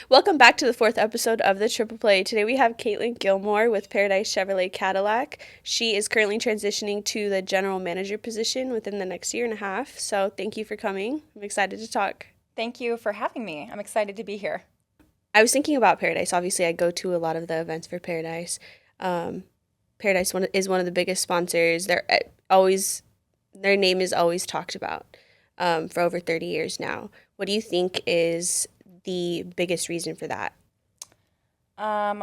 Welcome back to the fourth episode of the Triple Play. Today we have Katelyn Gilmore with Paradise Chevrolet Cadillac. She is currently transitioning to the general manager position within the next year and a half. So thank you for coming. I'm excited to talk. Thank you for having me. I'm excited to be here. I was thinking about Paradise. Obviously, I go to a lot of the events for Paradise. Um, Paradise is one of the biggest sponsors. Their name is always talked about for over 30 years now. What do you think is the biggest reason for that? Um,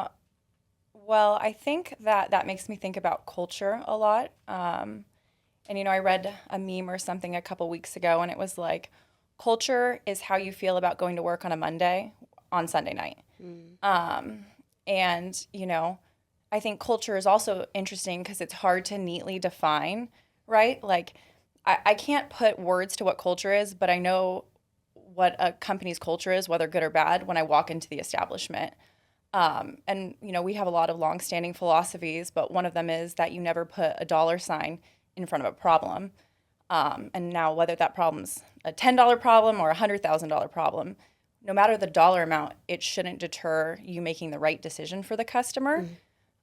well, I think that makes me think about culture a lot. I read a meme or something a couple weeks ago, and it was like, culture is how you feel about going to work on a Monday on Sunday night. Mm. Um, and I think culture is also interesting because it's hard to neatly define, right? Like, I can't put words to what culture is, but I know what a company's culture is, whether good or bad, when I walk into the establishment. We have a lot of longstanding philosophies, but one of them is that you never put a dollar sign in front of a problem. And now, whether that problem's a $10 problem or a $100,000 problem, no matter the dollar amount, it shouldn't deter you making the right decision for the customer.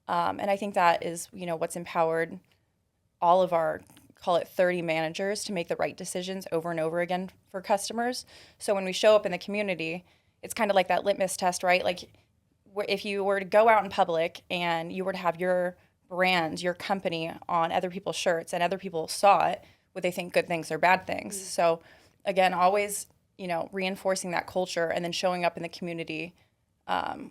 Mm. And I think that is, what's empowered all of our, call it 30 managers, to make the right decisions over and over again for customers. So when we show up in the community, it's kind of like that litmus test, right? Like, if you were to go out in public and you were to have your brand, your company on other people's shirts and other people saw it, would they think good things or bad things? Mm. So again, always, reinforcing that culture and then showing up in the community um,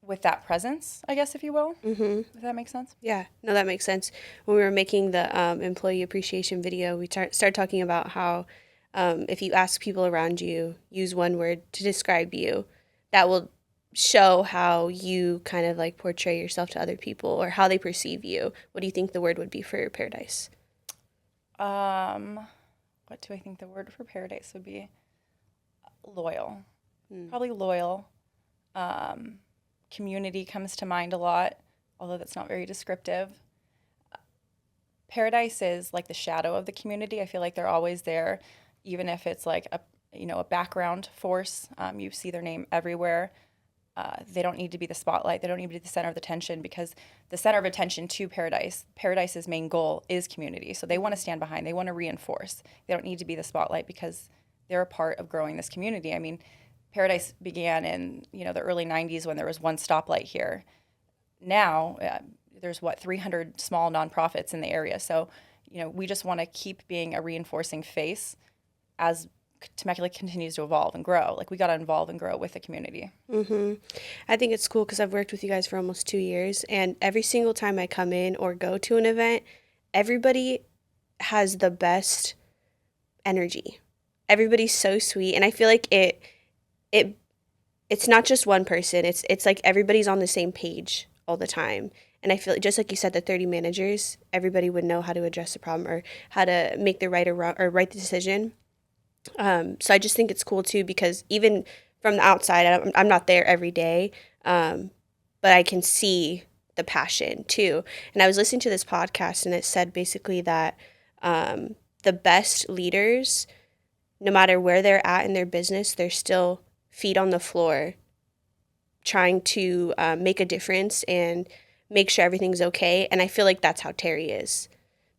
with that presence, I guess, if you will. Mm-hmm. If that makes sense. Yeah, no, that makes sense. When we were making the employee appreciation video, we started talking about how if you ask people around you, use one word to describe you, that will show how you kind of like portray yourself to other people or how they perceive you. What do you think the word would be for Paradise? Um, what do I think the word for paradise would be? Loyal. Mm. Probably loyal. Um, Community comes to mind a lot, although that's not very descriptive. Paradise is like the shadow of the community. I feel like they're always there, even if it's like a background force. You see their name everywhere. They don't need to be the spotlight. They don't need to be the center of attention, because the center of attention to Paradise's main goal is community. So they want to stand behind. They want to reinforce. They don't need to be the spotlight because they're a part of growing this community. I mean, Paradise began in the early '90s when there was one stoplight here. Now there's 300 small nonprofits in the area. So we just want to keep being a reinforcing face as Temecula continues to evolve and grow. Like, we got to involve and grow with the community. Mm-hmm. I think it's cool because I've worked with you guys for almost 2 years, and every single time I come in or go to an event, everybody has the best energy. Everybody's so sweet, and I feel like it it's not just one person. It's like everybody's on the same page all the time. And I feel like, just like you said, the 30 managers, everybody would know how to address the problem or how to make the right or wrong or right decision. So I just think it's cool too because even from the outside, I'm not there every day, but I can see the passion too. And I was listening to this podcast, and it said basically that the best leaders, no matter where they're at in their business, they're still feet on the floor trying to make a difference and make sure everything's okay. And I feel like that's how Terry is.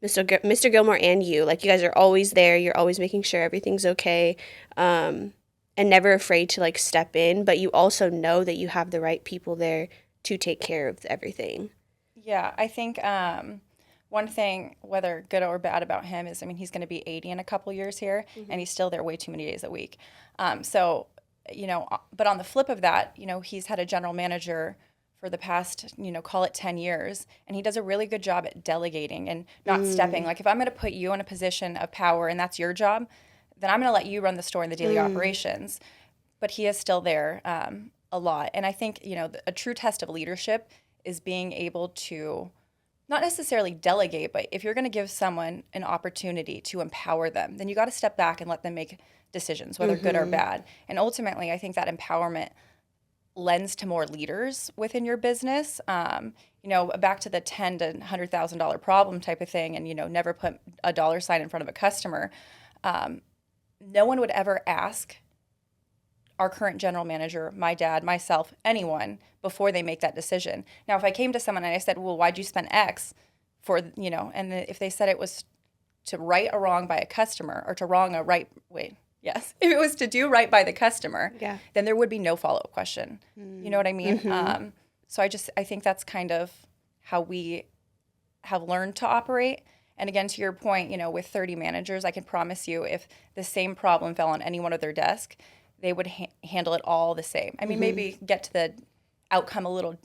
Mr. Gilmore and you, like, you guys are always there. You're always making sure everything's okay, and never afraid to like step in. But you also know that you have the right people there to take care of everything. Yeah, I think one thing, whether good or bad, about him is, I mean, he's going to be 80 in a couple years here, Mm-hmm. and he's still there way too many days a week. But on the flip of that, he's had a general manager for the past, call it 10 years, and he does a really good job at delegating and not stepping. Mm. Like, if I'm going to put you in a position of power and that's your job, then I'm going to let you run the store and the daily Mm. operations. But he is still there a lot. And I think, a true test of leadership is being able to not necessarily delegate, but if you're going to give someone an opportunity to empower them, then you got to step back and let them make decisions, whether good or Mm-hmm. bad. And ultimately, I think that empowerment lends to more leaders within your business. Back to the $10 to $100,000 problem type of thing, and never put a dollar sign in front of a customer. No one would ever ask our current general manager, my dad, myself, anyone, before they make that decision. Now, if I came to someone and I said, well, why'd you spend X for, and if they said it was to right a wrong by a customer or to wrong a right, wait, yes, if it was to do right by the customer, Yeah. then there would be no follow-up question. You know what I mean? So I think that's kind of how we have learned to operate. And again, to your point, with 30 managers, I can promise you if the same problem fell on any one of their desk, they would handle it all the same. I mean, maybe get to the outcome a little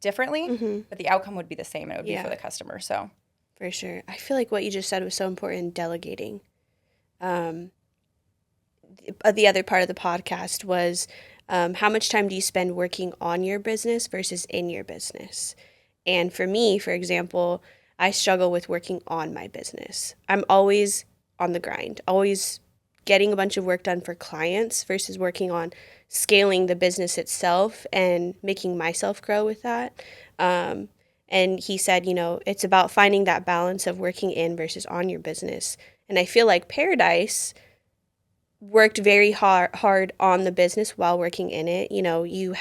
differently, but the outcome would be the same, and it would be for the customer. So, for sure. I feel like what you just said was so important, delegating. The other part of the podcast was how much time do you spend working on your business versus in your business? And for me, for example, I struggle with working on my business. I'm always on the grind, always getting a bunch of work done for clients versus working on scaling the business itself and making myself grow with that. And he said, it's about finding that balance of working in versus on your business. And I feel like Paradise worked very hard on the business while working in it. You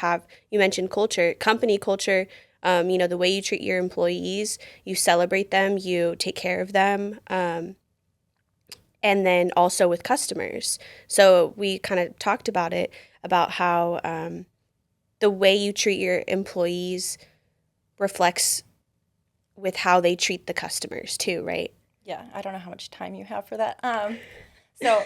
mentioned culture, company culture. The way you treat your employees, you celebrate them, you take care of them, and then also with customers. So we kind of talked about it, about how the way you treat your employees reflects with how they treat the customers too, right? yeah, I don't know how much time you have for that. So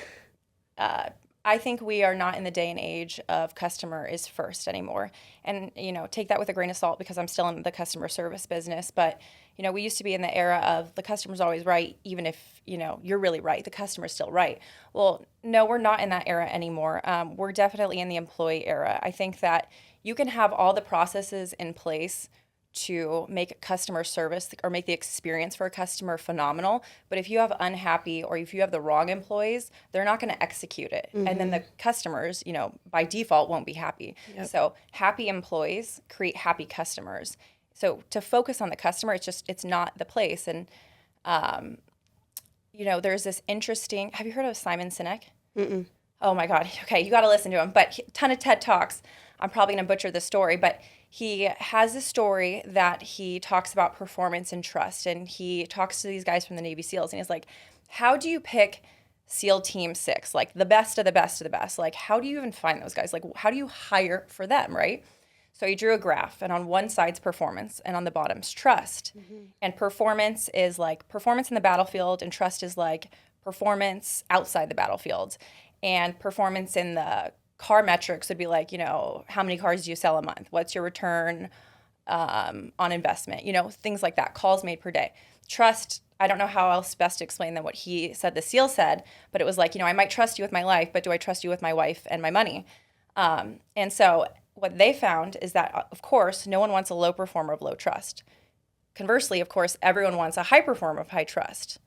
I think we are not in the day and age of customer is first anymore. And, take that with a grain of salt because I'm still in the customer service business. But, we used to be in the era of the customer's always right, even if, you're really right. The customer's still right. Well, no, we're not in that era anymore. We're definitely in the employee era. I think that you can have all the processes in place to make customer service or make the experience for a customer phenomenal. But if you have unhappy or if you have the wrong employees, they're not going to execute it. And then the customers, by default won't be happy. Yep. So happy employees create happy customers. So to focus on the customer, it's not the place. And, there's this interesting, have you heard of Simon Sinek? Mm-mm. Oh my God. Okay. You got to listen to him, but ton of TED Talks. I'm probably going to butcher the story, but he has a story that he talks about performance and trust. And he talks to these guys from the Navy SEALs. And he's like, how do you pick SEAL Team 6? Like the best of the best of the best. Like, how do you even find those guys? Like, how do you hire for them, right? So he drew a graph, and on one side's performance, and on the bottom's trust. And performance is like performance in the battlefield, and trust is like performance outside the battlefield. And performance in the car metrics would be like, how many cars do you sell a month? What's your return on investment? Things like that, calls made per day. Trust, I don't know how else best to explain than what he said the SEAL said, but it was like, I might trust you with my life, but do I trust you with my wife and my money? And so what they found is that, of course, no one wants a low performer of low trust. Conversely, of course, everyone wants a high performer of high trust.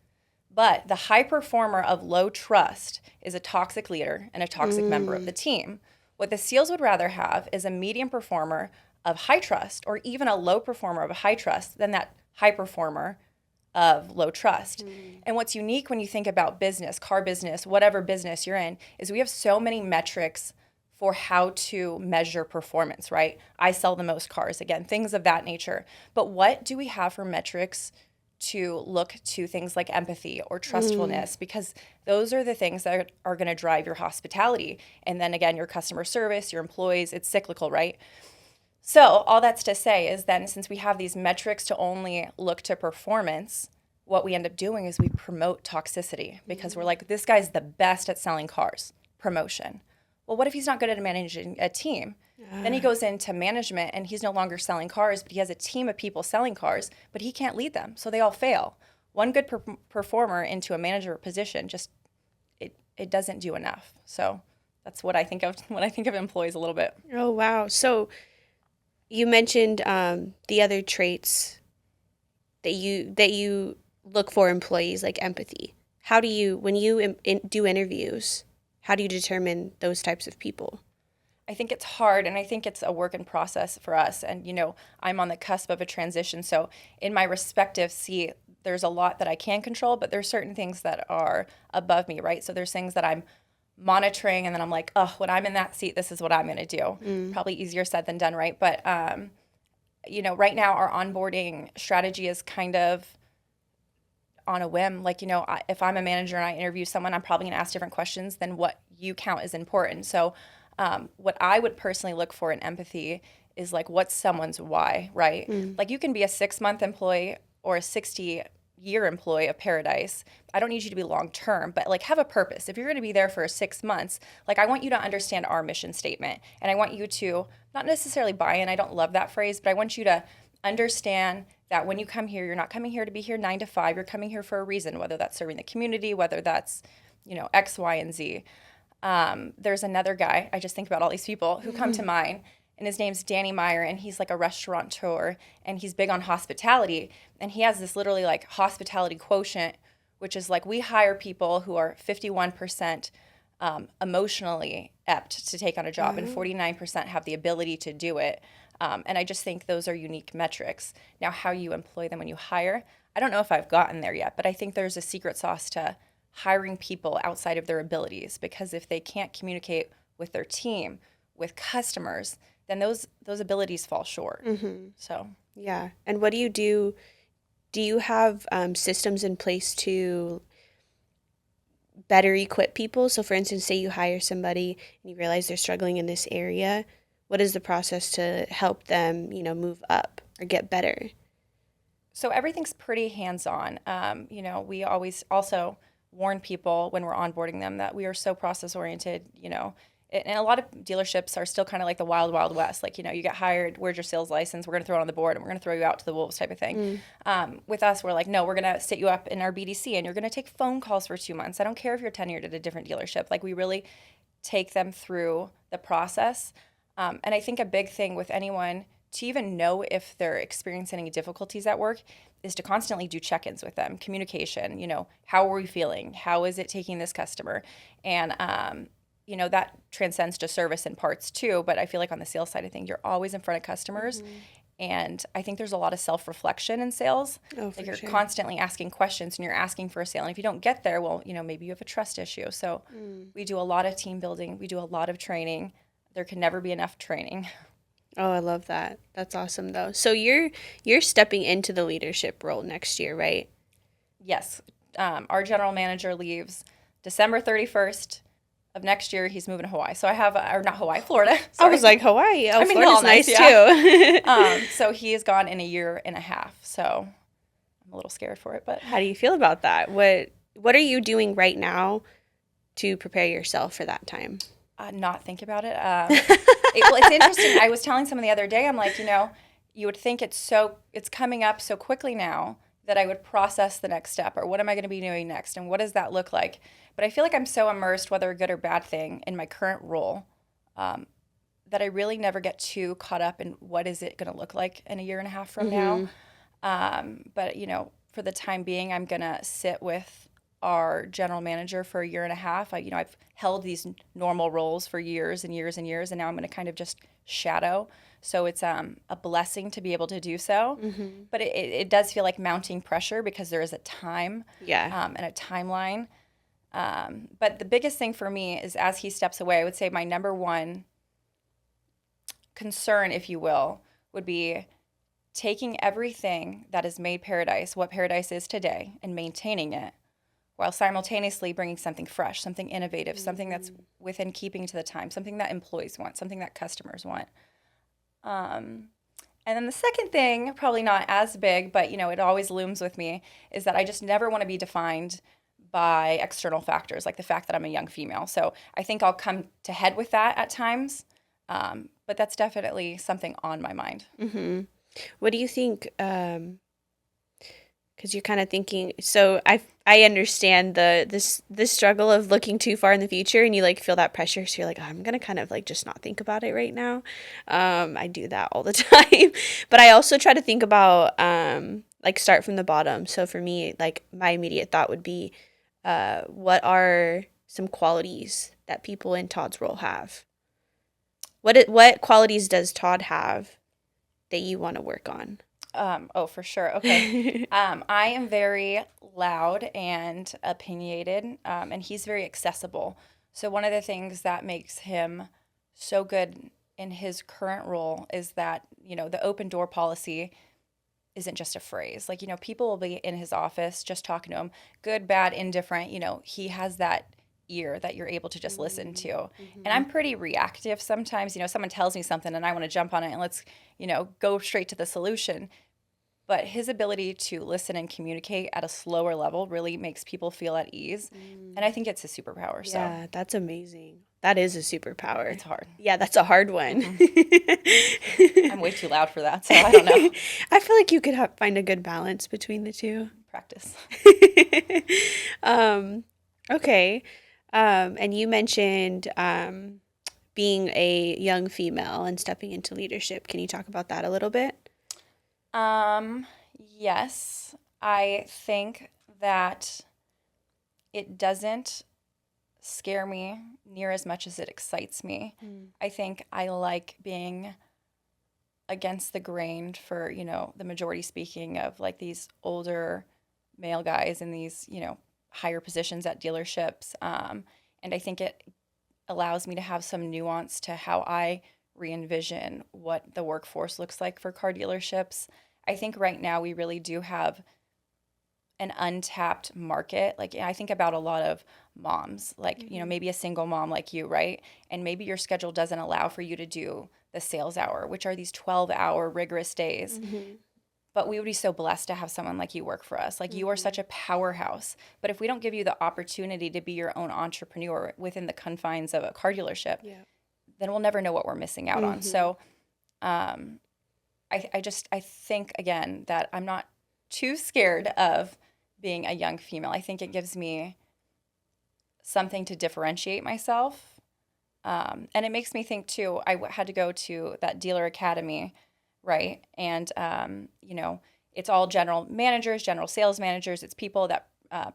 But the high performer of low trust is a toxic leader and a toxic member of the team. What the SEALs would rather have is a medium performer of high trust or even a low performer of high trust than that high performer of low trust. And what's unique when you think about business, car business, whatever business you're in, is we have so many metrics for how to measure performance, right? I sell the most cars, again, things of that nature. But what do we have for metrics to look to things like empathy or trustfulness? Because those are the things that are going to drive your hospitality. And then again, your customer service, your employees, it's cyclical, right? So all that's to say is then since we have these metrics to only look to performance, what we end up doing is we promote toxicity because we're like, this guy's the best at selling cars, promotion. Well, what if he's not good at managing a team? Then he goes into management and he's no longer selling cars, but he has a team of people selling cars, but he can't lead them. So they all fail. One good performer into a manager position, just it doesn't do enough. So that's what I think of when I think of employees a little bit. Oh, wow. So you mentioned the other traits that you look for employees, like empathy. How do you, when you do interviews, how do you determine those types of people? I think it's hard, and I think it's a work in process for us. And, I'm on the cusp of a transition. So in my respective seat, there's a lot that I can control, but there's certain things that are above me, right? So there's things that I'm monitoring, and then I'm like, oh, when I'm in that seat, this is what I'm going to do. Probably easier said than done, right? But, right now our onboarding strategy is kind of on a whim. Like, if I'm a manager and I interview someone, I'm probably going to ask different questions than what you count as important. So what I would personally look for in empathy is like, what's someone's why, right? Like, you can be a 6-month employee or a 60-year employee of Paradise. I don't need you to be long term, but like, have a purpose. If you're going to be there for 6 months, like, I want you to understand our mission statement, and I want you to not necessarily buy in. I don't love that phrase, but I want you to understand that when you come here, you're not coming here to be here 9 to 5. You're coming here for a reason, whether that's serving the community, whether that's, X, Y, and Z. There's another guy, I just think about all these people who come to mind, and his name's Danny Meyer, and he's like a restaurateur, and he's big on hospitality, and he has this literally like hospitality quotient, which is like, we hire people who are 51% emotionally apt to take on a job, and 49% have the ability to do it. And I just think those are unique metrics. Now, how you employ them when you hire, I don't know if I've gotten there yet, but I think there's a secret sauce to hiring people outside of their abilities, because if they can't communicate with their team, with customers, then those abilities fall short. So Yeah. And what do you do? Do you have systems in place to better equip people? So, for instance, say you hire somebody and you realize they're struggling in this area. What is the process to help them, move up or get better? So everything's pretty hands-on. We always also warn people when we're onboarding them that we are so process-oriented, and a lot of dealerships are still kind of like the wild, wild west. Like, you get hired, where's your sales license? We're going to throw it on the board and we're going to throw you out to the wolves type of thing. With us, we're like, no, we're going to sit you up in our BDC and you're going to take phone calls for 2 months. I don't care if you're tenured at a different dealership. Like, we really take them through the process. And I think a big thing with anyone to even know if they're experiencing any difficulties at work is to constantly do check-ins with them. Communication, how are we feeling? How is it taking this customer? And, that transcends to service and parts too. But I feel like on the sales side of things, you're always in front of customers. And I think there's a lot of self-reflection in sales. Like, you're constantly asking questions and you're asking for a sale. And if you don't get there, well, maybe you have a trust issue. So we do a lot of team building. We do a lot of training. There can never be enough training. Oh, I love that. That's awesome, though. So you're stepping into the leadership role next year, right? Yes. Our general manager leaves December 31st of next year. He's moving to Hawaii. So I have, or not Hawaii, Florida. Sorry. I was like, Hawaii. Oh, Florida's nice, yeah. too. So he is gone in a year and a half. So I'm a little scared for it. But how do you feel about that? What are you doing right now to prepare yourself for that time? Not think about it. It's interesting. I was telling someone the other day, I'm like, you would think it's coming up so quickly now that I would process the next step, or what am I going to be doing next, and what does that look like? But I feel like I'm so immersed, whether a good or bad thing, in my current role, that I really never get too caught up in what is it going to look like in a year and a half from now. But for the time being, I'm going to sit with our general manager for a year and a half. I've held these normal roles for years and years and years, and now I'm going to kind of just shadow. So it's a blessing to be able to do so. But it does feel like mounting pressure because there is a time and a timeline. But the biggest thing for me is, as he steps away, I would say my number one concern, if you will, would be taking everything that has made Paradise what Paradise is today and maintaining it, while simultaneously bringing something fresh, something innovative, something that's within keeping to the time, something that employees want, something that customers want. And then the second thing, probably not as big, but it always looms with me, is that I just never want to be defined by external factors, like the fact that I'm a young female. So I think I'll come to head with that at times, but that's definitely something on my mind. What do you think? Because you're kind of thinking, so I understand this struggle of looking too far in the future, and you like feel that pressure, so you're like, oh, I'm gonna kind of like just not think about it right now. I do that all the time, but I also try to think about like start from the bottom. So for me, like my immediate thought would be, what are some qualities that people in Todd's role have? What qualities does Todd have that you want to work on? For sure. Okay. I am very loud and opinionated, and he's very accessible. So one of the things that makes him so good in his current role is that, the open door policy isn't just a phrase. Like, people will be in his office just talking to him, good, bad, indifferent. He has that ear that you're able to just listen to. And I'm pretty reactive sometimes. Someone tells me something and I want to jump on it and let's, go straight to the solution. But his ability to listen and communicate at a slower level really makes people feel at ease. And I think it's his superpower. Yeah, that's amazing. That is a superpower. It's hard. Yeah, that's a hard one. I'm way too loud for that, so I don't know. I feel like you could find a good balance between the two. Practice. Okay. And you mentioned being a young female and stepping into leadership. Can you talk about that a little bit? Yes. I think that it doesn't scare me near as much as it excites me. I think I like being against the grain for, the majority speaking of like these older male guys in these, higher positions at dealerships. And I think it allows me to have some nuance to how I re-envision what the workforce looks like for car dealerships. I think right now we really do have an untapped market. Like I think about a lot of moms, like, maybe a single mom like you, right? And maybe your schedule doesn't allow for you to do the sales hour, which are these 12-hour rigorous days. But we would be so blessed to have someone like you work for us. Like you are such a powerhouse. But if we don't give you the opportunity to be your own entrepreneur within the confines of a car dealership, then we'll never know what we're missing out on. So I think, again, that I'm not too scared of being a young female. I think it gives me something to differentiate myself. And it makes me think, too, I had to go to that dealer academy, right? And, it's all general managers, general sales managers. It's people that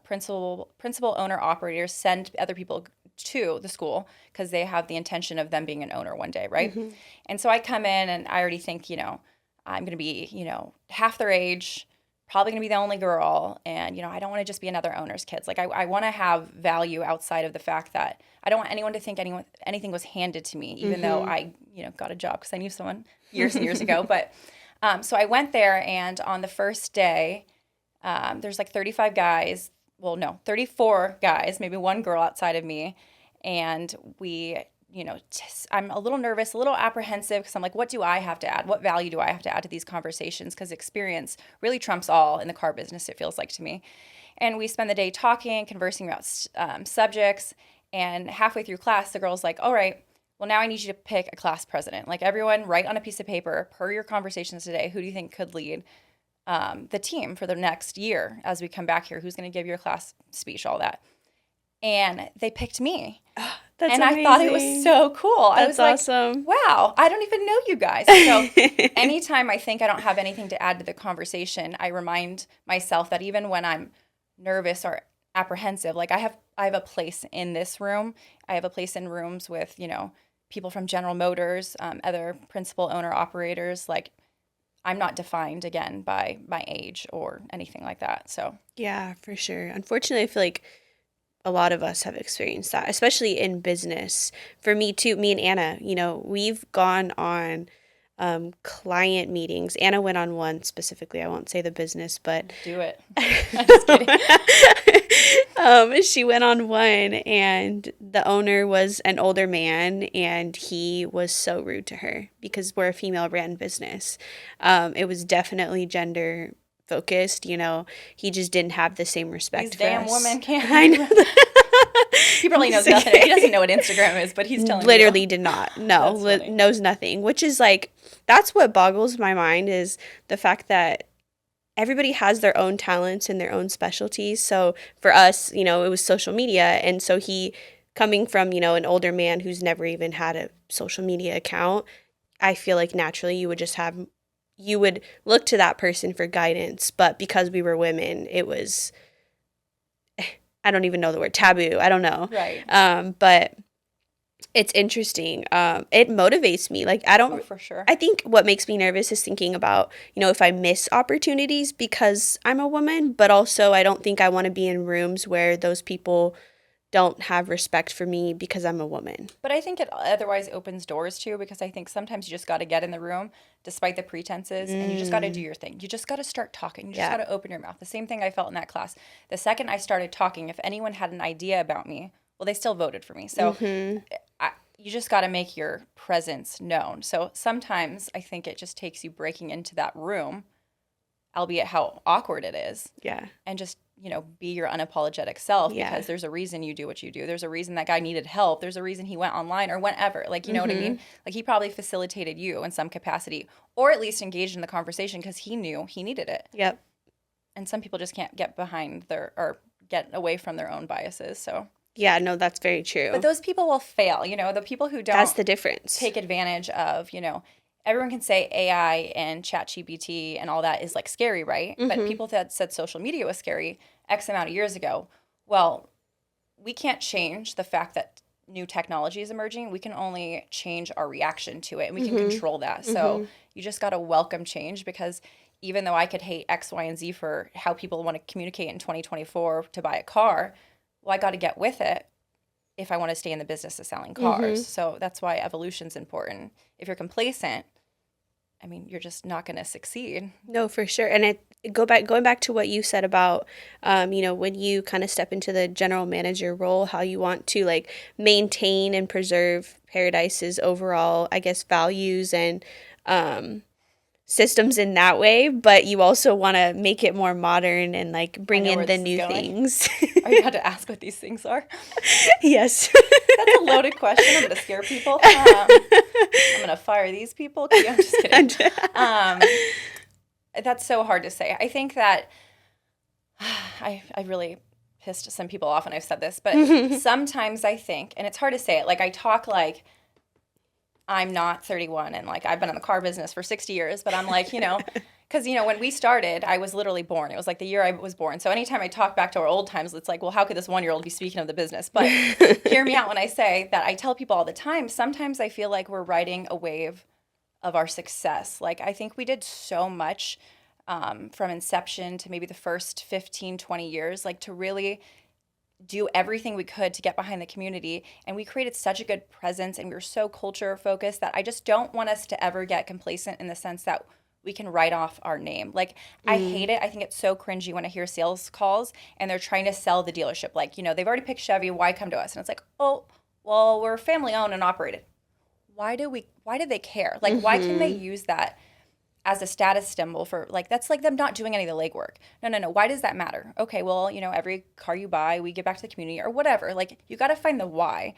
principal owner operators send other people to the school because they have the intention of them being an owner one day, right? And so I come in and I already think, I'm going to be, half their age, probably going to be the only girl. And, I don't want to just be another owner's kids. Like I want to have value outside of the fact that I don't want anyone to think anything was handed to me, even though I, got a job because I knew someone years and years ago. But so I went there, and on the first day, there's like 35 guys. Well, no, 34 guys, maybe one girl outside of me. And we, I'm a little nervous, a little apprehensive because I'm like, what do I have to add? What value do I have to add to these conversations? Because experience really trumps all in the car business, it feels like to me. And we spend the day talking, conversing about subjects. And halfway through class, the girl's like, all right, well, now I need you to pick a class president. Like everyone, write on a piece of paper, per your conversations today, who do you think could lead the team for the next year as we come back here? Who's going to give your class speech, all that? And they picked me. That's and amazing. I thought it was so cool. I was awesome. Like, wow, I don't even know you guys. So anytime I think I don't have anything to add to the conversation, I remind myself that even when I'm nervous or apprehensive, like I have a place in this room. I have a place in rooms with, people from General Motors, other principal owner operators. Like I'm not defined again by my age or anything like that. So yeah, for sure. Unfortunately, I feel like a lot of us have experienced that, especially in business. For me too, me and Anna, we've gone on client meetings. Anna went on one specifically. I won't say the business, but do it. I'm just kidding. She went on one, and the owner was an older man, and he was so rude to her because we're a female-ran business. It was definitely gender focused. He just didn't have the same respect for damn us. Women can't. I know. He probably knows nothing. He doesn't know what Instagram is, but he's telling literally you. Did not. No, knows nothing, which is like, that's what boggles my mind, is the fact that everybody has their own talents and their own specialties. So for us, it was social media. And so he, coming from, an older man who's never even had a social media account, I feel like naturally you would look to that person for guidance. But because we were women, it was, I don't even know the word, taboo. I don't know. Right. But it's interesting. It motivates me. Like for sure. I think what makes me nervous is thinking about, if I miss opportunities because I'm a woman, but also I don't think I want to be in rooms where those people don't have respect for me because I'm a woman. But I think it otherwise opens doors too, because I think sometimes you just got to get in the room despite the pretenses and you just got to do your thing. You just got to start talking. You just Yeah. got to open your mouth. The same thing I felt in that class. The second I started talking, if anyone had an idea about me, well, they still voted for me. So you just got to make your presence known. So sometimes I think it just takes you breaking into that room, albeit how awkward it is, Yeah. and just, be your unapologetic self, Yeah. because there's a reason you do what you do. There's a reason that guy needed help. There's a reason he went online or whenever. Like, you know what I mean? Like, he probably facilitated you in some capacity, or at least engaged in the conversation because he knew he needed it. Yep. And some people just can't get get away from their own biases. So, Yeah, no, that's very true. but those people will fail. The people who don't That's the difference. take advantage of, everyone can say AI and ChatGPT and all that is like scary, right? But people that said social media was scary X amount of years ago, well, we can't change the fact that new technology is emerging. We can only change our reaction to it, and we can control that. So you just got to welcome change, because even though I could hate X, Y, and Z for how people want to communicate in 2024 to buy a car, well, I got to get with it if I want to stay in the business of selling cars. So that's why evolution's important. If you're complacent, I mean, you're just not going to succeed. No, for sure. And going back to what you said about, when you kind of step into the general manager role, how you want to like maintain and preserve Paradise's overall, I guess, values and systems in that way, but you also want to make it more modern and like bring in the new things. Are you about to ask what these things are? Yes. That's a loaded question. I'm going to scare people. I'm going to fire these people. I'm just kidding. That's so hard to say. I think that I really pissed some people off when I've said this, but sometimes I think, and it's hard to say it, like I talk like I'm not 31 and like I've been in the car business for 60 years, but I'm like, because, when we started, I was literally born. It was like the year I was born. So anytime I talk back to our old times, it's like, well, how could this 1-year-old be speaking of the business? But hear me out when I say that I tell people all the time, sometimes I feel like we're riding a wave of our success. Like, I think we did so much from inception to maybe the first 15, 20 years, like to really do everything we could to get behind the community. And we created such a good presence and we were so culture focused that I just don't want us to ever get complacent in the sense that we can write off our name. Like, I hate it. I think it's so cringy when I hear sales calls and they're trying to sell the dealership. Like, they've already picked Chevy. Why come to us? And it's like, oh, well, we're family owned and operated. Why do they care? Like, why can they use that as a status symbol for, like, that's like them not doing any of the legwork. No. Why does that matter? Okay, well, every car you buy, we give back to the community or whatever. Like, you got to find the why.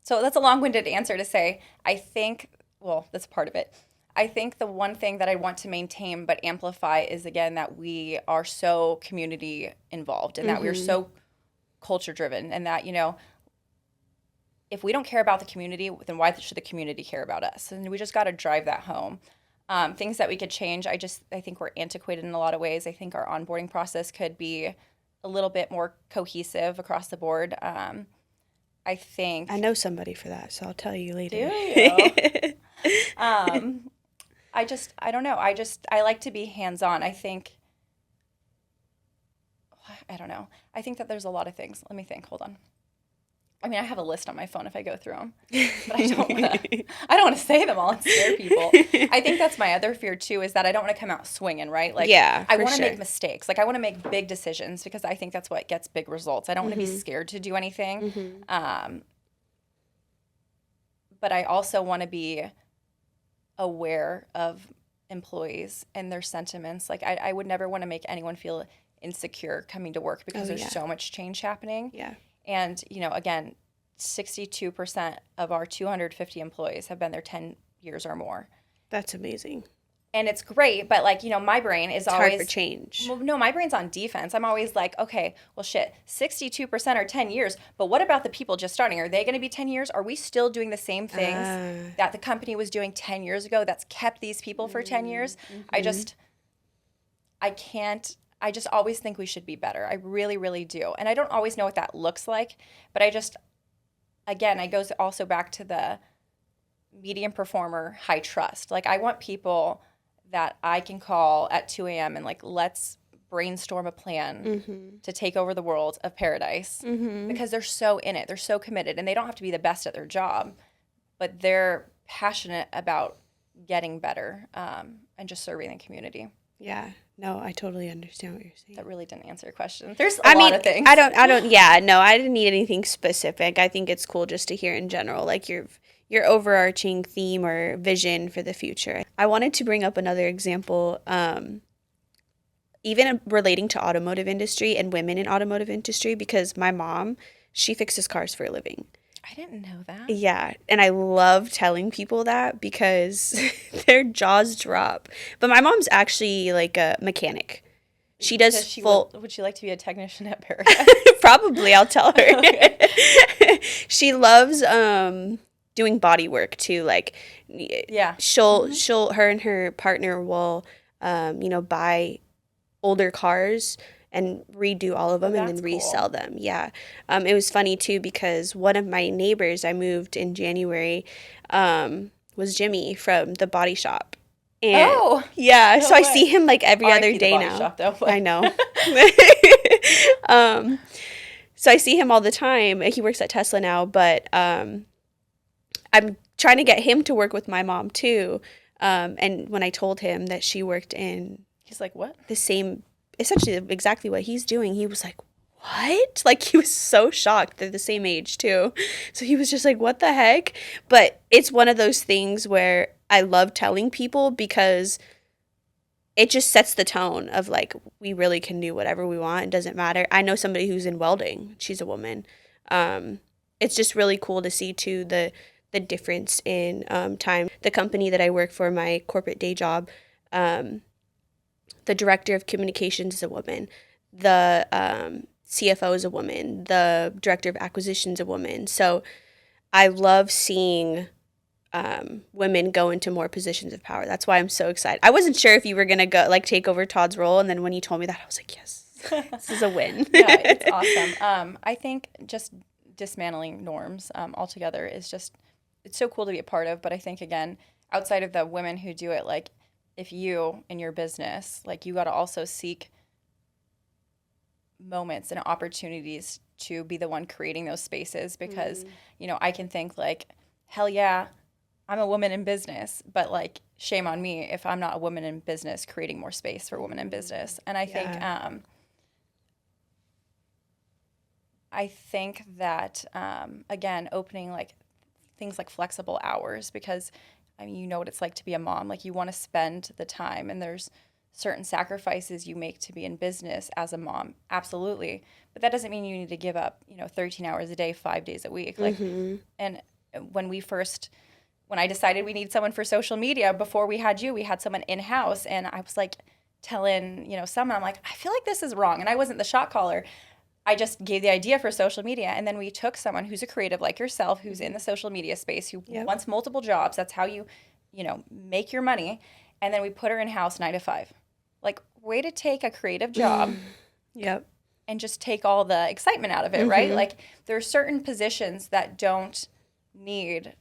So that's a long-winded answer to say, I think, well, that's part of it. I think the one thing that I want to maintain but amplify is, again, that we are so community involved and that we're so culture driven, and that, if we don't care about the community, then why should the community care about us? And we just got to drive that home. Things that we could change, I think we're antiquated in a lot of ways. I think our onboarding process could be a little bit more cohesive across the board. I think I know somebody for that, so I'll tell you later. Do you? I don't know. I like to be hands-on. I don't know. I think that there's a lot of things. Let me think. Hold on. I mean, I have a list on my phone if I go through them, but I don't want to say them all and scare people. I think that's my other fear too, is that I don't want to come out swinging, right? Like, yeah, I want to make mistakes. Like, I want to make big decisions because I think that's what gets big results. I don't want to be scared to do anything. But I also want to be aware of employees and their sentiments. Like, I would never want to make anyone feel insecure coming to work because there's so much change happening. Yeah. And, again, 62% of our 250 employees have been there 10 years or more. That's amazing. And it's great, but, like, my brain is always... hard for change. Well, no, my brain's on defense. I'm always like, okay, well, shit, 62% are 10 years, but what about the people just starting? Are they going to be 10 years? Are we still doing the same things that the company was doing 10 years ago that's kept these people for 10 years? I just always think we should be better. I really, really do. And I don't always know what that looks like, but again, it goes also back to the medium performer, high trust. Like, I want people that I can call at 2 a.m. and, like, let's brainstorm a plan Mm-hmm. to take over the world of Paradise Mm-hmm. because they're so in it. They're so committed, and they don't have to be the best at their job, but they're passionate about getting better and just serving the community. Yeah. No, I totally understand what you're saying. That really didn't answer your question. There's a I lot mean, of things. yeah, no, I didn't need anything specific. I think it's cool just to hear in general, like your overarching theme or vision for the future. I wanted to bring up another example, even relating to automotive industry and women in automotive industry, because my mom, she fixes cars for a living. I didn't know that. Yeah, and I love telling people that because their jaws drop. But my mom's actually like a mechanic. She does full. Would she like to be a technician at Paradise? Probably, I'll tell her. Okay. She loves doing body work too. Like, Yeah. she'll her and her partner will buy older cars and redo all of them and then that's resell cool. them. Yeah. It was funny too because one of my neighbors, I moved in January, was Jimmy from the body shop. And Oh, yeah, no so I way. see him like every other RIP the day body now. shop, though. I know. So I see him all the time. He works at Tesla now, but I'm trying to get him to work with my mom too. And when I told him that she worked in He's like, what? the same, essentially exactly what he's doing, he was like, what? Like, he was so shocked. They're the same age too. So he was just like, what the heck? But it's one of those things where I love telling people because it just sets the tone of like, we really can do whatever we want. It doesn't matter. I know somebody who's in welding. She's a woman. It's just really cool to see too the difference in time. The company that I work for, my corporate day job, the director of communications is a woman. The CFO is a woman. The director of acquisitions is a woman. So I love seeing women go into more positions of power. That's why I'm so excited. I wasn't sure if you were gonna go like take over Todd's role, and then when you told me that, I was like, yes, this is a win. Yeah, it's awesome. I think just dismantling norms altogether is just, it's so cool to be a part of. But I think, again, outside of the women who do it, like if you in your business, like you got to also seek moments and opportunities to be the one creating those spaces because, I can think like, hell yeah, I'm a woman in business, but like shame on me if I'm not a woman in business creating more space for women in business. And I think that, again, opening like things like flexible hours because, I mean, you know what it's like to be a mom. Like you want to spend the time and there's certain sacrifices you make to be in business as a mom. Absolutely. But that doesn't mean you need to give up, 13 hours a day, 5 days a week. Like, and when I decided we need someone for social media, before we had you, we had someone in-house. And I was like telling, someone, I'm like, I feel like this is wrong. And I wasn't the shot caller. I just gave the idea for social media. And then we took someone who's a creative like yourself, who's in the social media space, who wants multiple jobs. That's how you, make your money. And then we put her in-house 9 to 5. Like, way to take a creative job. Yep. And just take all the excitement out of it, right? Like, there are certain positions that don't need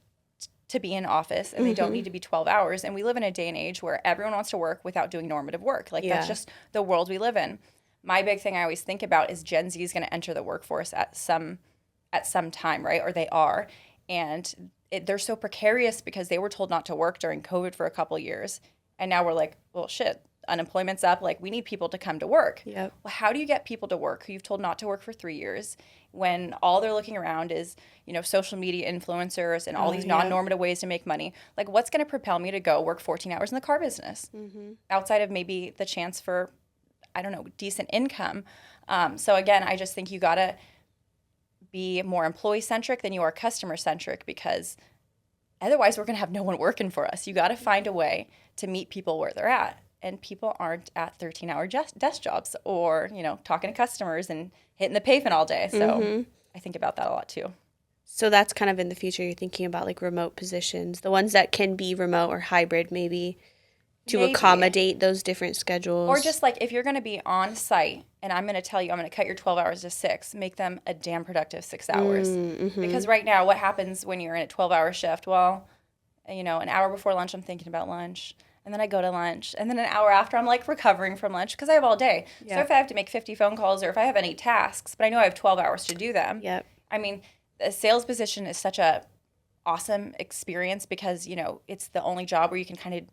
to be in office and they don't need to be 12 hours. And we live in a day and age where everyone wants to work without doing normative work. Like, that's just the world we live in. My big thing I always think about is Gen Z is going to enter the workforce at some time, right? Or they are. And they're so precarious because they were told not to work during COVID for a couple of years. And now we're like, well, shit, unemployment's up. Like, we need people to come to work. Yep. Well, how do you get people to work who you've told not to work for 3 years when all they're looking around is, social media influencers and all these non-normative ways to make money? Like, what's going to propel me to go work 14 hours in the car business outside of maybe the chance for, I don't know, decent income? So again, I just think you got to be more employee-centric than you are customer-centric because otherwise we're going to have no one working for us. You got to find a way to meet people where they're at. And people aren't at 13-hour desk jobs or, talking to customers and hitting the pavement all day. So I think about that a lot too. So that's kind of in the future, you're thinking about like remote positions, the ones that can be remote or hybrid maybe to accommodate those different schedules. Or just like if you're going to be on site and I'm going to tell you I'm going to cut your 12 hours to 6, make them a damn productive 6 hours. Because right now what happens when you're in a 12-hour shift? Well, an hour before lunch I'm thinking about lunch. and then I go to lunch, and then an hour after I'm like recovering from lunch because I have all day. So Yeah. if I have to make 50 phone calls or if I have any tasks, but I know I have 12 hours to do them, Yep. I mean, a sales position is such a awesome experience because, you know, it's the only job where you can kind of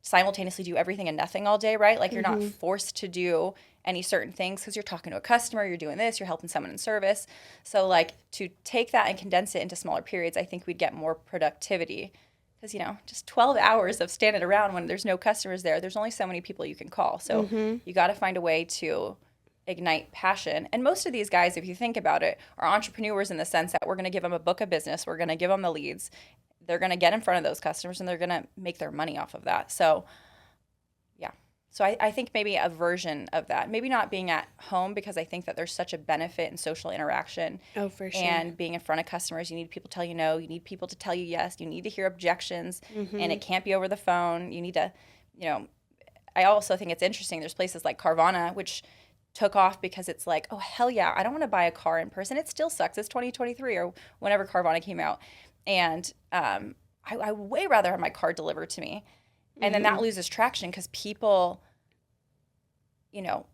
simultaneously do everything and nothing all day, right? Like you're not forced to do any certain things because you're talking to a customer, you're doing this, you're helping someone in service. So like to take that and condense it into smaller periods, I think we'd get more productivity because, you know, just 12 hours of standing around when there's no customers there, there's only so many people you can call. So you got to find a way to ignite passion. And most of these guys, if you think about it, are entrepreneurs in the sense that we're going to give them a book of business, we're going to give them the leads, they're going to get in front of those customers and they're going to make their money off of that. So, yeah. So I think maybe a version of that, maybe not being at home because I think that there's such a benefit in social interaction Oh, for sure. and being in front of customers. You need people to tell you no, you need people to tell you yes, you need to hear objections, and it can't be over the phone. You need to, you know, I also think it's interesting. There's places like Carvana, which took off because it's like, oh, hell yeah, I don't want to buy a car in person. It still sucks. It's 2023 or whenever Carvana came out. And I way rather have my car delivered to me. And then that loses traction because people, you know,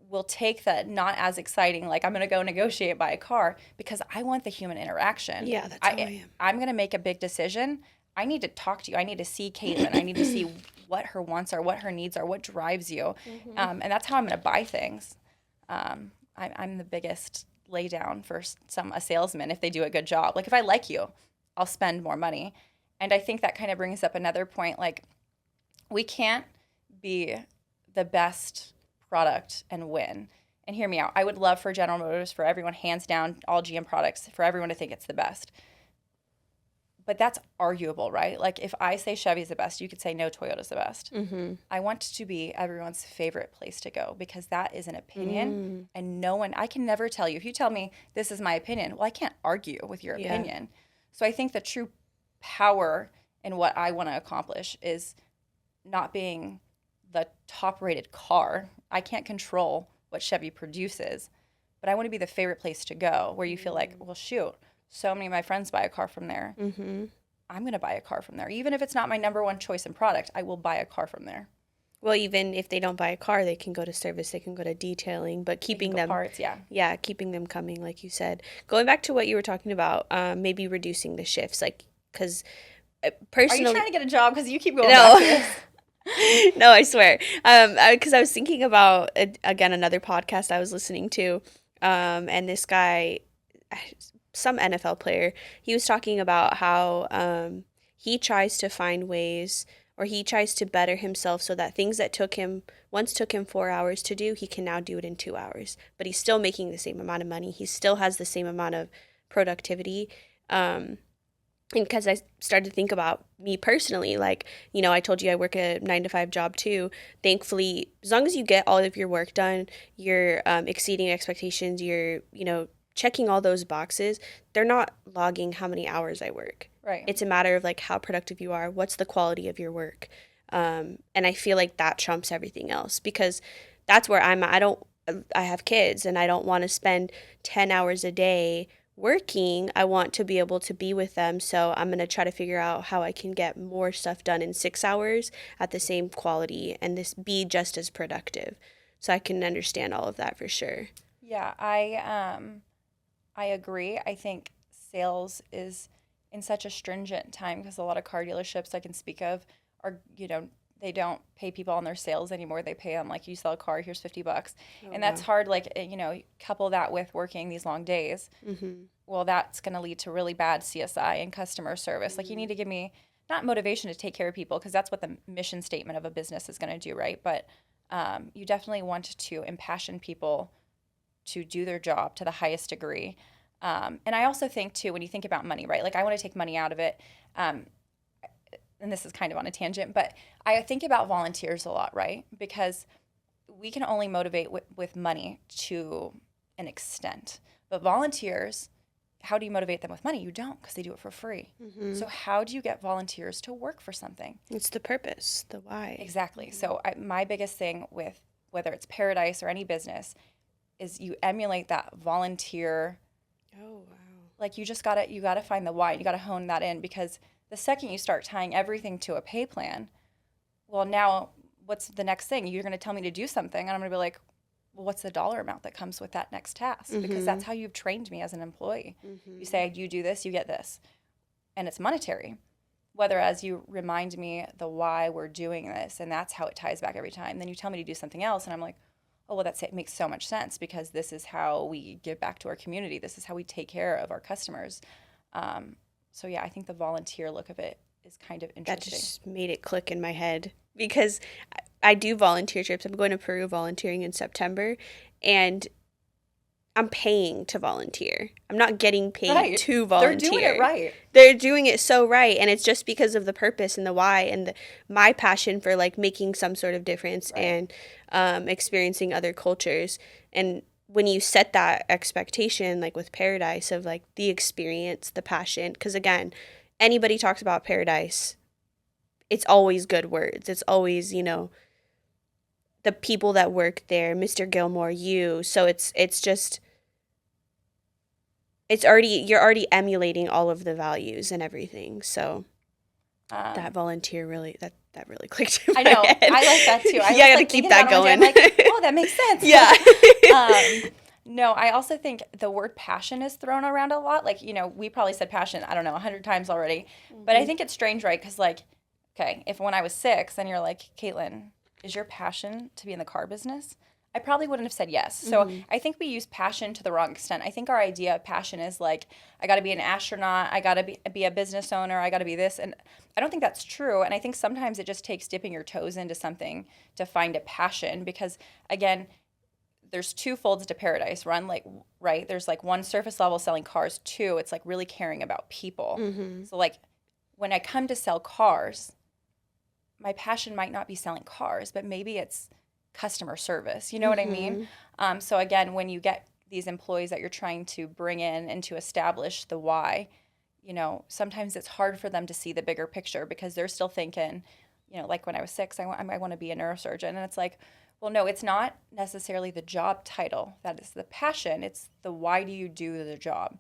will take that not as exciting, like I'm going to go negotiate buy a car because I want the human interaction. Yeah, that's how I am. I'm going to make a big decision. I need to talk to you. I need to see Katelyn. I need to see what her wants are, what her needs are, what drives you. And that's how I'm going to buy things. I'm the biggest lay down for a salesman if they do a good job. Like if I like you, I'll spend more money. And I think that kind of brings up another point. Like we can't be the best product and win. And hear me out. I would love for General Motors, for everyone, hands down, all GM products, for everyone to think it's the best. But that's arguable, right? Like if I say Chevy's the best, you could say no, Toyota's the best. I want to be everyone's favorite place to go because that is an opinion and no one, I can never tell you. If you tell me this is my opinion, well, I can't argue with your opinion. So I think the true power in what I want to accomplish is not being the top rated car. I can't control what Chevy produces, but I want to be the favorite place to go where you feel like, well, shoot, so many of my friends buy a car from there. I'm going to buy a car from there. Even if it's not my number one choice in product, I will buy a car from there. Well, even if they don't buy a car, they can go to service, they can go to detailing, but keeping them parts, yeah, keeping them coming, like you said. Going back to what you were talking about, maybe reducing the shifts, like because personally, are you trying to get a job? Because you keep going back to this. No, I swear. Because I was thinking about again another podcast I was listening to, and this guy, some NFL player, he was talking about how he tries to find ways, or he tries to better himself so that things that once took him 4 hours to do, he can now do it in 2 hours. But he's still making the same amount of money. He still has the same amount of productivity. And because I started to think about me personally, like, you know, I told you I work a 9-to-5 job too. Thankfully, as long as you get all of your work done, you're exceeding expectations, you're, you know, checking all those boxes, they're not logging how many hours I work. Right. It's a matter of like how productive you are, what's the quality of your work. And I feel like that trumps everything else because that's where I'm at. I have kids and I don't want to spend 10 hours a day working. I want to be able to be with them. So I'm going to try to figure out how I can get more stuff done in 6 hours at the same quality and this be just as productive. So I can understand all of that for sure. Yeah, I agree. I think sales is in such a stringent time because a lot of car dealerships I can speak of are, you know, they don't pay people on their sales anymore. They pay them like you sell a car, here's $50. And that's hard. Like, you know, couple that with working these long days. Well, that's going to lead to really bad CSI and customer service. Like you need to give me not motivation to take care of people because that's what the mission statement of a business is going to do, right? But you definitely want to impassion people to do their job to the highest degree. And I also think, too, when you think about money, right? Like, I want to take money out of it. And this is kind of on a tangent, but I think about volunteers a lot, right? Because we can only motivate with money to an extent. But volunteers, how do you motivate them with money? You don't, because they do it for free. So how do you get volunteers to work for something? It's the purpose, the why. Exactly. So my biggest thing with whether it's Paradise or any business is you emulate that volunteer. Oh, wow. Like you gotta find the why. You gotta hone that in because the second you start tying everything to a pay plan, well, now what's the next thing? You're going to tell me to do something. And I'm going to be like, well, what's the dollar amount that comes with that next task? Because that's how you've trained me as an employee. You say, you do this, you get this. And it's monetary. Whether as you remind me the why we're doing this, and that's how it ties back every time. Then you tell me to do something else, and I'm like, oh, well, it makes so much sense because this is how we give back to our community. This is how we take care of our customers. So yeah, I think the volunteer look of it is kind of That interesting. just made it click in my head because I do volunteer trips. I'm going to Peru volunteering in September, and I'm paying to volunteer. I'm not getting paid Right. to volunteer. They're doing it right. They're doing it so right, and it's just because of the purpose and the why and my passion for like making some sort of difference Right. and experiencing other cultures. And when you set that expectation, like with Paradise, of like the experience, the passion, because again, anybody talks about Paradise, it's always good words. It's always, the people that work there, Mr. Gilmore, you. So it's just you're already emulating all of the values and everything. So that volunteer really that really clicked in I my know. head. I like that too. I Yeah, I gotta like keep thinking that about it one going. day. I'm like, oh, that makes sense. Yeah. No, I also think the word passion is thrown around a lot. Like, we probably said passion, I don't know, 100 times already. But I think it's strange, right? Because, like, okay, if when I was 6 and you're like, Caitlin, is your passion to be in the car business? I probably wouldn't have said yes. So I think we use passion to the wrong extent. I think our idea of passion is like, I got to be an astronaut, I got to be a business owner, I got to be this. And I don't think that's true. And I think sometimes it just takes dipping your toes into something to find a passion because, again, there's two folds to Paradise. Right? There's like one surface level selling cars. Two, it's like really caring about people. So like when I come to sell cars, my passion might not be selling cars, but maybe it's customer service. You know what I mean? So again, when you get these employees that you're trying to bring in and to establish the why, sometimes it's hard for them to see the bigger picture because they're still thinking, like when I was 6, I want to be a neurosurgeon. And it's like, well, no, it's not necessarily the job title that is the passion. It's the why do you do the job?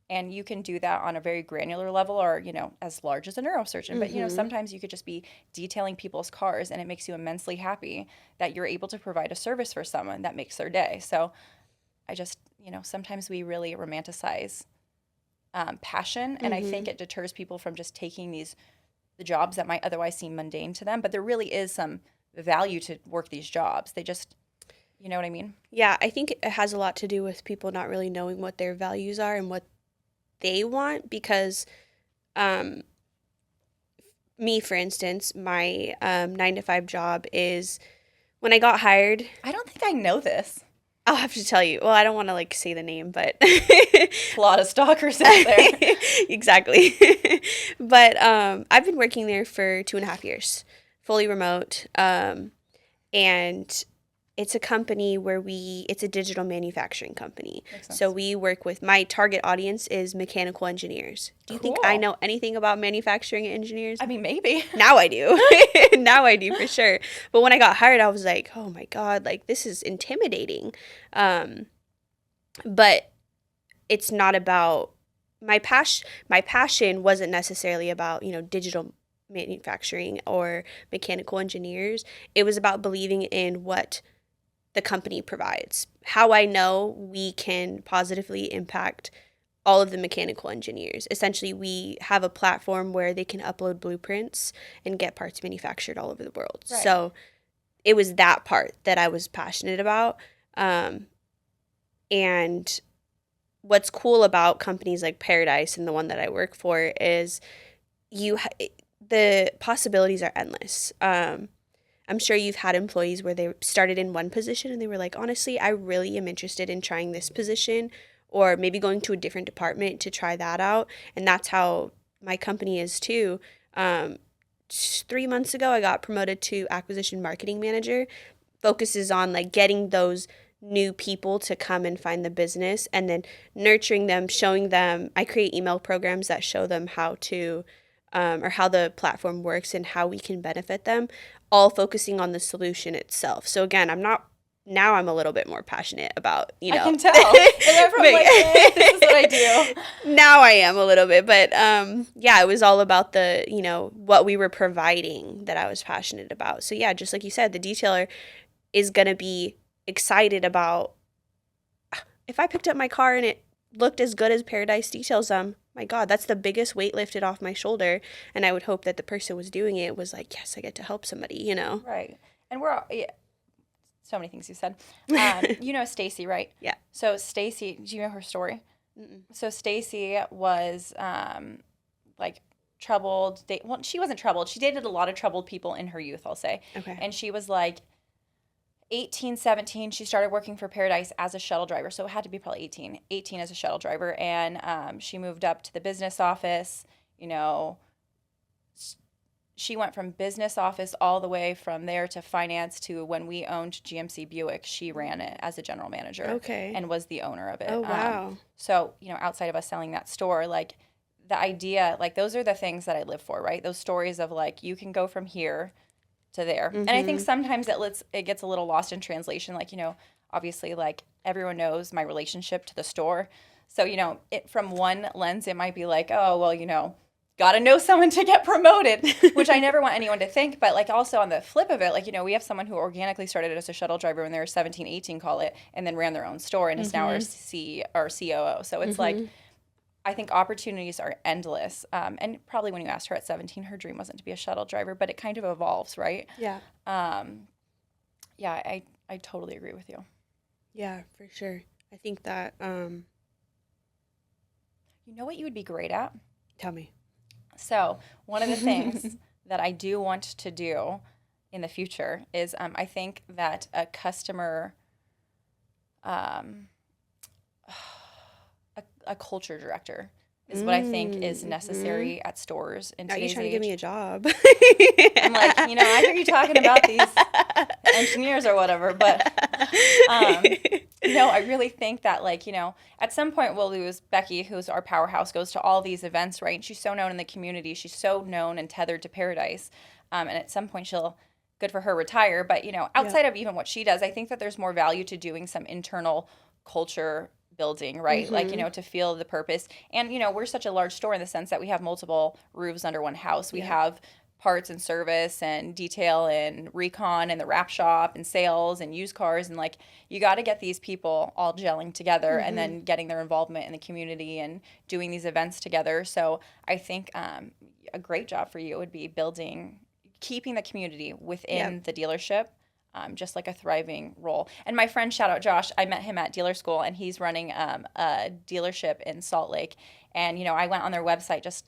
And you can do that on a very granular level or, as large as a neurosurgeon. But, sometimes you could just be detailing people's cars and it makes you immensely happy that you're able to provide a service for someone that makes their day. So I just, sometimes we really romanticize passion. And I think it deters people from just taking the jobs that might otherwise seem mundane to them. But there really is some value to work these jobs. They just, you know what I mean? Yeah, I think it has a lot to do with people not really knowing what their values are and what they want because me, for instance, my 9 to 5 job is when I got hired. I don't think I know this. I'll have to tell you. Well, I don't want to like say the name, but A lot of stalkers out there. Exactly. But I've been working there for 2.5 years, fully remote, and it's a company where it's a digital manufacturing company. So we work with, my target audience is mechanical engineers. Do you think I know anything about manufacturing engineers? I mean, maybe. Now I do. Now I do for sure. But when I got hired, I was like, oh my God, like this is intimidating. But it's not about my passion wasn't necessarily about, digital manufacturing or mechanical engineers. It was about believing in what the company provides. How I know we can positively impact all of the mechanical engineers. Essentially, we have a platform where they can upload blueprints and get parts manufactured all over the world. Right. So it was that part that I was passionate about. And what's cool about companies like Paradise and the one that I work for is the possibilities are endless. I'm sure you've had employees where they started in one position and they were like, honestly, I really am interested in trying this position or maybe going to a different department to try that out. And that's how my company is too. 3 months ago, I got promoted to acquisition marketing manager. Focuses on like getting those new people to come and find the business and then nurturing them, showing them. I create email programs that show them how to or how the platform works and how we can benefit them, all focusing on the solution itself. So again, I'm not now I'm a little bit more passionate about, I can tell. It went from like, hey, this is what I do. Now I am a little bit, but yeah, it was all about the, what we were providing that I was passionate about. So yeah, just like you said, the detailer is going to be excited about, if I picked up my car and it looked as good as Paradise Details, my God, that's the biggest weight lifted off my shoulder. And I would hope that the person was doing it was like, yes, I get to help somebody, Right. And we're all, yeah, so many things you said. You know Stacy, right? Yeah. So Stacy, do you know her story? Mm-mm. So Stacy was like troubled. Well, she wasn't troubled. She dated a lot of troubled people in her youth, I'll say. Okay. And she was like 18, 17. She started working for Paradise as a shuttle driver. So it had to be probably 18 as a shuttle driver. And she moved up to the business office, she went from business office all the way from there to finance to when we owned GMC Buick. She ran it as a general manager. Okay. And was the owner of it. Oh, wow. So, outside of us selling that store, like the idea, like those are the things that I live for, right? Those stories of like, you can go from here to there. Mm-hmm. And I think sometimes it gets a little lost in translation. Like, obviously like everyone knows my relationship to the store. So, from one lens, it might be like, oh, well, got to know someone to get promoted, which I never want anyone to think. But like also on the flip of it, like, we have someone who organically started as a shuttle driver when they were 17, 18, call it, and then ran their own store and is now our COO. So it's like, I think opportunities are endless. And probably when you asked her at 17, her dream wasn't to be a shuttle driver, but it kind of evolves, right? Yeah. Yeah, I totally agree with you. Yeah, for sure. I think that, you know what you would be great at? Tell me. So one of the things that I do want to do in the future is I think that a customer, a culture director is what I think is necessary at stores in today's age. Are you trying to give me a job? I'm like, I hear you talking about these engineers or whatever, but no, I really think that like, at some point we'll lose Becky, who's our powerhouse, goes to all these events, right? And she's so known in the community. She's so known and tethered to Paradise. And at some point she'll, good for her, retire. But, outside of even what she does, I think that there's more value to doing some internal culture building, right? Like, to feel the purpose. And, we're such a large store in the sense that we have multiple roofs under one house. We have parts and service and detail and recon and the wrap shop and sales and used cars. And like, you got to get these people all gelling together and then getting their involvement in the community and doing these events together. So I think a great job for you would be keeping the community within the dealership. Just like a thriving role. And my friend, shout out Josh, I met him at dealer school and he's running a dealership in Salt Lake. And, I went on their website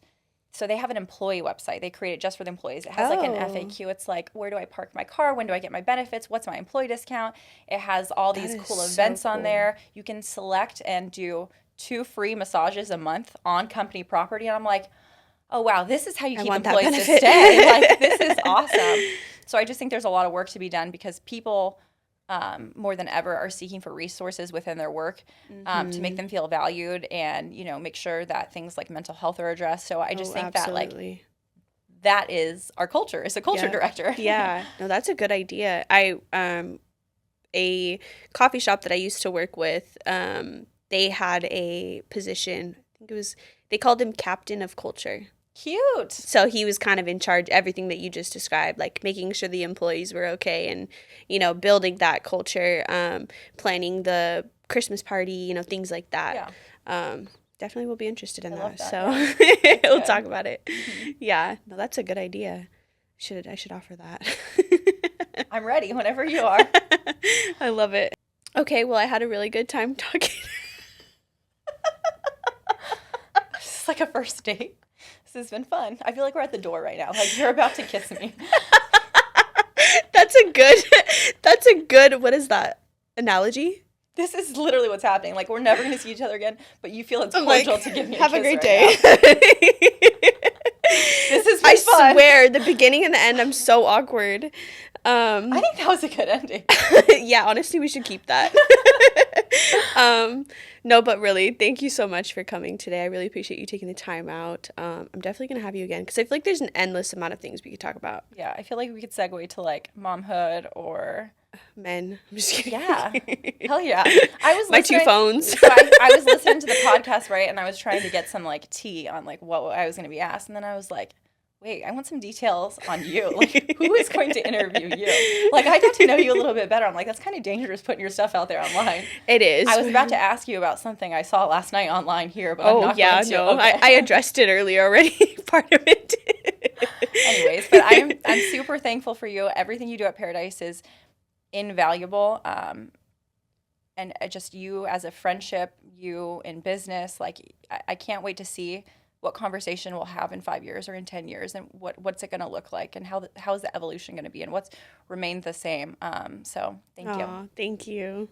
so they have an employee website. They create it just for the employees. It has like an FAQ. It's like, where do I park my car? When do I get my benefits? What's my employee discount? It has all these cool events on there. You can select and do 2 free massages a month on company property. And I'm like, oh, wow, this is how you keep employees to stay. Like, this is awesome. So I just think there's a lot of work to be done because people more than ever are seeking for resources within their work to make them feel valued and, make sure that things like mental health are addressed. So I just think absolutely. that like that is our culture. It's a culture director. Yeah. No, that's a good idea. A coffee shop that I used to work with, they had a position, I think they called him captain of culture. Cute. So he was kind of in charge of everything that you just described, like making sure the employees were okay and, building that culture, planning the Christmas party, things like that. Yeah. Definitely will be interested in that. So we'll talk about it. Mm-hmm. Yeah. No, that's a good idea. I should offer that. I'm ready whenever you are. I love it. Okay. Well, I had a really good time talking. It's like a first date. This has been fun. I feel like we're at the door right now. Like you're about to kiss me. That's a good, what is that, analogy? This is literally what's happening. Like we're never going to see each other again, but you feel it's cordial to give me a have kiss a great right day. This is fun. I swear, the beginning and the end, I'm so awkward. I think that was a good ending. Yeah, honestly, we should keep that. No, but really, thank you so much for coming today. I really appreciate you taking the time out. I'm definitely going to have you again because I feel like there's an endless amount of things we could talk about. Yeah, I feel like we could segue to like momhood or Men. I'm just kidding. Yeah. Hell yeah. I was My two listening. phones. So I was listening to the podcast, right? And I was trying to get some like tea on like what I was going to be asked. And then I was like, wait, I want some details on you. Like, who is going to interview you? Like, I got to know you a little bit better. I'm like, that's kind of dangerous putting your stuff out there online. It is. I was about to ask you about something I saw last night online here, but I'm not yeah, going to. no. Okay. I addressed it earlier already. Part of it. Anyways, but I'm super thankful for you. Everything you do at Paradise is invaluable. And just you as a friendship, you in business, like I can't wait to see what conversation we'll have in 5 years or in 10 years, and what's it going to look like, and how's the evolution going to be, and what's remained the same. So thank you. Thank you.